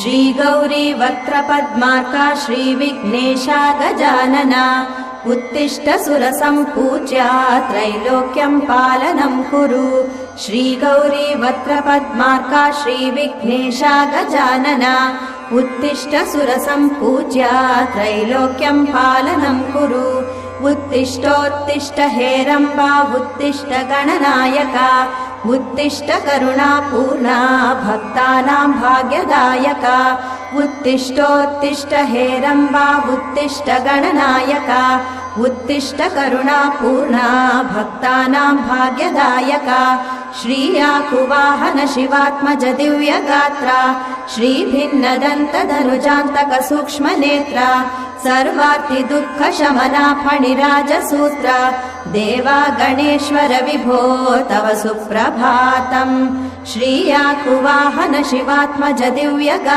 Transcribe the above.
श्रीगौरी वक्त्रपद्मार्का श्रीविघ्नेशा गजानना उत्तिष्ठ सुरसम्पूज्या त्रैलोक्यं पालनं कुरु। श्रीगौरी वक्त्रपद्मार्का श्रीविघ्नेशा गजानना उत्तिष्ठ सुरसम्पूज्या त्रैलोक्यं पालनं कुरु। उत्तिष्ठोत्तिष्ठ हेरम्बा उत्तिष्ठ गणनायका उत्तिष्ठ करुणापूर्णा भक्तानां भाग्यदायका। उत्तिष्ठोत्तिष्ठ हेरम्बा उत्तिष्ठ गणनायका उत्तिष्ठ करुणापूर्णा भक्तानां भाग्यदायका। श्रीयाकुवाहन शिवात्मज दिव्यगात्रा श्रीभिन्नदन्तधनुजान्तक सूक्ष्मनेत्रा सर्वार्ति दुःखशमना फणिराजसूत्रा देवा गणेश्वर विभो तव सुप्रभातम्। श्रीयाकुवाहन शिवात्मज दिव्यगात्रा